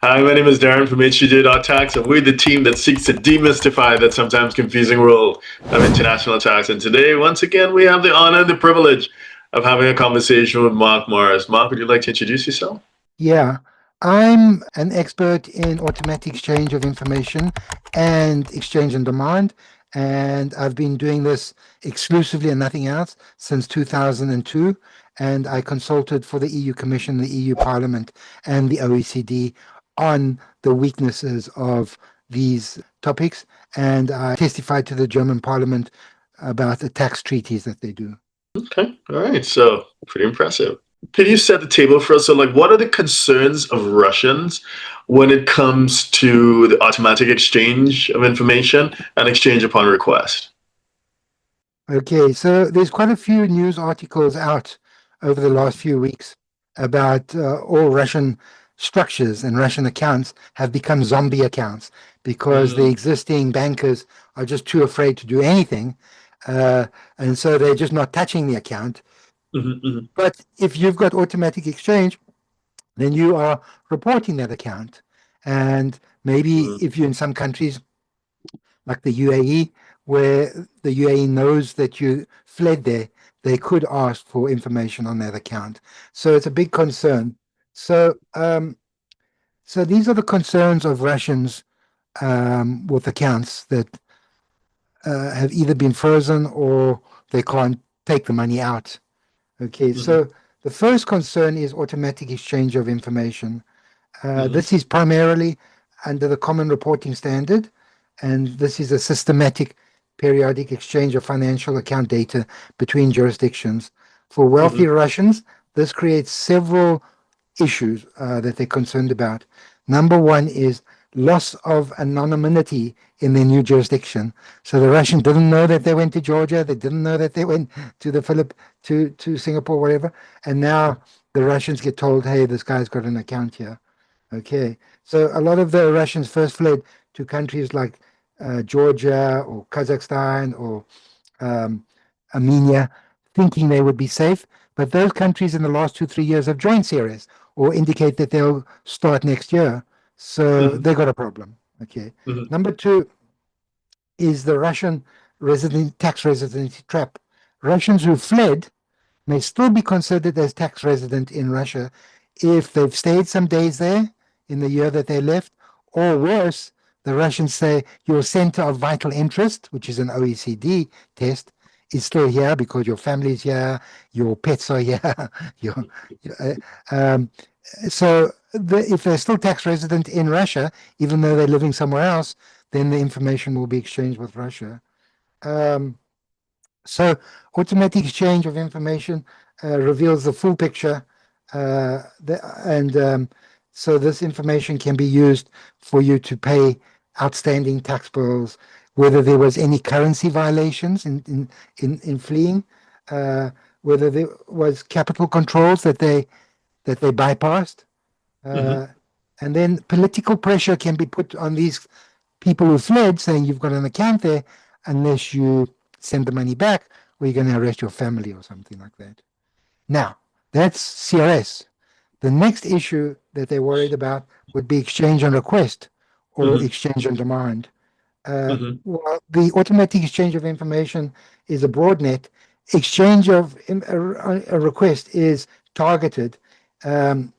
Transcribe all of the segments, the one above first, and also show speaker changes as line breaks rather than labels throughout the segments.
Hi, my name is Darren from HTJ.tax, and we're the team that seeks to demystify that sometimes confusing world of international tax. And today, once again, we have the honor and the privilege of having a conversation with Mark Morris. Mark, would you like to introduce yourself?
Yeah, I'm an expert in automatic exchange of information and exchange on demand, and I've been doing this exclusively and nothing else since 2002. And I consulted for the EU Commission, the EU Parliament, and the OECD on the weaknesses of these topics, and I testified to the German Parliament about the tax treaties that they do.
Okay, all right. So, pretty impressive. Can you set the table for us? So, like, what are the concerns of Russians when it comes to the automatic exchange of information and exchange upon request?
Okay, so there's quite a few news articles out over the last few weeks about all Russian structures and Russian accounts have become zombie accounts because the
Mm,
existing bankers are just too afraid to do anything. Uh, and so they're just not touching the account.
mhm, mhm,
But if you've got automatic exchange, then you are reporting that account. And maybe
mm,
if you're in some countries like the UAE, where the UAE knows that you fled there, they could ask for information on that account. So it's a big concern. So, so these are the concerns of Russians with accounts that have either been frozen or they can't take the money out. Okay,
mhm,
so the first concern is automatic exchange of information.
mhm,
This is primarily under the Common Reporting Standard, and this is a systematic periodic exchange of financial account data between jurisdictions. For wealthy
mhm,
Russians, this creates several issues that they're concerned about. Number one is loss of anonymity in their new jurisdiction. So the Russians didn't know that they went to Georgia, they didn't know that they went to the to Singapore, whatever, and now the Russians get told, "Hey, this guy's got an account here." Okay, so a lot of the Russians first fled to countries like Georgia or Kazakhstan or um, Armenia, thinking they would be safe. But those countries in the last 2, 3 years have joined Syria or indicate that they'll start next year. So
mhm,
they got a problem. Okay.
mhm,
Number two is the Russian resident tax residency trap. Russians who fled may still be considered as tax resident in Russia if they've stayed some days there in the year that they left, or worse, the Russians say your center of vital interest, which is an OECD test, is still here because your family's here, your pets are here. your, uh, um, so if they're still tax resident in Russia, even though they're living somewhere else, then the information will be exchanged with Russia. Um, so automatic exchange of information reveals the full picture, and so this information can be used for you to pay outstanding tax bills, whether there was any currency violations in fleeing, uh, whether there was capital controls that they bypassed,
mhm.
uh, and then political pressure can be put on these people who fled, saying you've got an account there, unless you send the money back, or you're going to arrest your family or something like that. Now, that's CRS. The next issue that they're worried about would be exchange on request or
Mhm,
exchange on demand.
mhm,
Well, the automatic exchange of information is a broad net. Exchange of a request is targeted.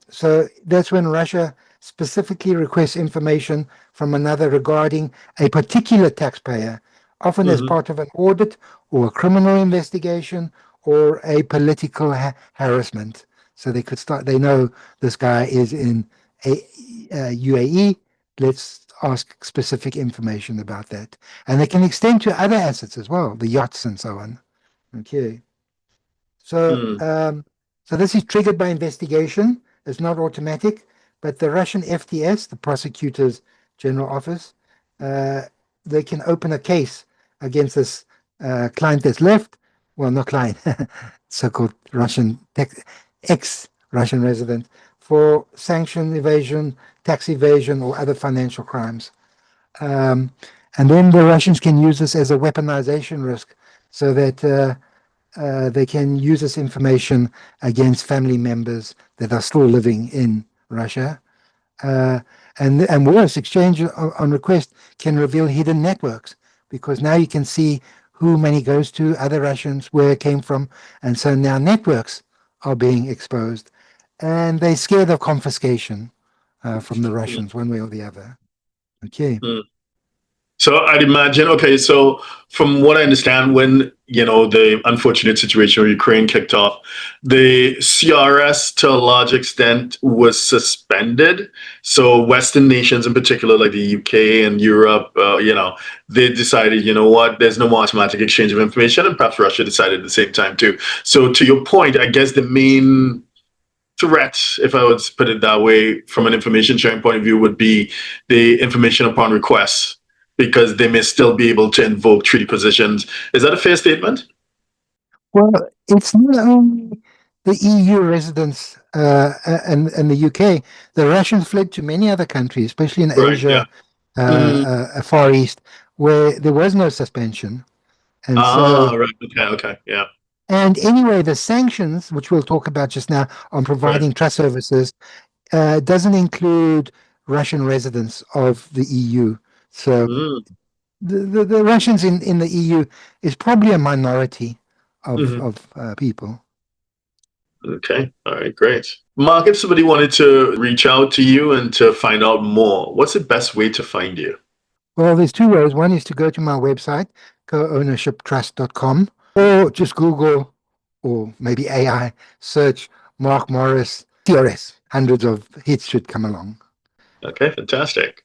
So that's when Russia specifically requests information from another regarding a particular taxpayer, often as
mhm,
part of an audit or a criminal investigation or a political harassment. So they could start, they know this guy is in UAE. Let's ask specific information about that. And they can extend to other assets as well, the yachts and so on. Okay. So,
mm,
so this is triggered by investigation. It's not automatic, but the Russian FTS, the Prosecutor's General Office, uh, they can open a case against this client that's left. Well, not client, so-called ex-Russian resident for sanction evasion, tax evasion, or other financial crimes. Um, and then the Russians can use this as a weaponization risk so that they can use this information against family members that are still living in Russia. And worse, exchange on request can reveal hidden networks, because now you can see who money goes to, other Russians, where it came from, and so now networks are being exposed, and they're scared of confiscation from the Russians, one way or the other. Okay.
Mm. So I'd imagine, okay, so from what I understand, when, the unfortunate situation with Ukraine kicked off, the CRS to a large extent was suspended. So Western nations in particular, like the UK and Europe, they decided, you know what, there's no more automatic exchange of information, and perhaps Russia decided at the same time too. So to your point, I guess the main threat, if I would put it that way, from an information sharing point of view, would be the information upon request, because they may still be able to invoke treaty positions. Is that a fair statement?
Well, it's not only the EU residents and the UK. The Russians fled to many other countries, especially in
Right. Yeah.
Asia,
Mm.
Far East, where there was no suspension. And so,
Ah, right. Okay. Okay. Yeah.
and anyway, the sanctions, which we'll talk about just now, on
Right.
providing trust services, doesn't include Russian residents of the EU. So
Mm.
the Russians in the EU is probably a minority
Hmm.
of people.
Okay. All right. Great. Mark, if somebody wanted to reach out to you and to find out more, what's the best way to find you?
Well, there's two ways. One is to go to my website, co-ownershiptrust.com, or just Google or maybe AI search Mark Morris TRS. Hundreds of hits should come along.
Okay. Fantastic.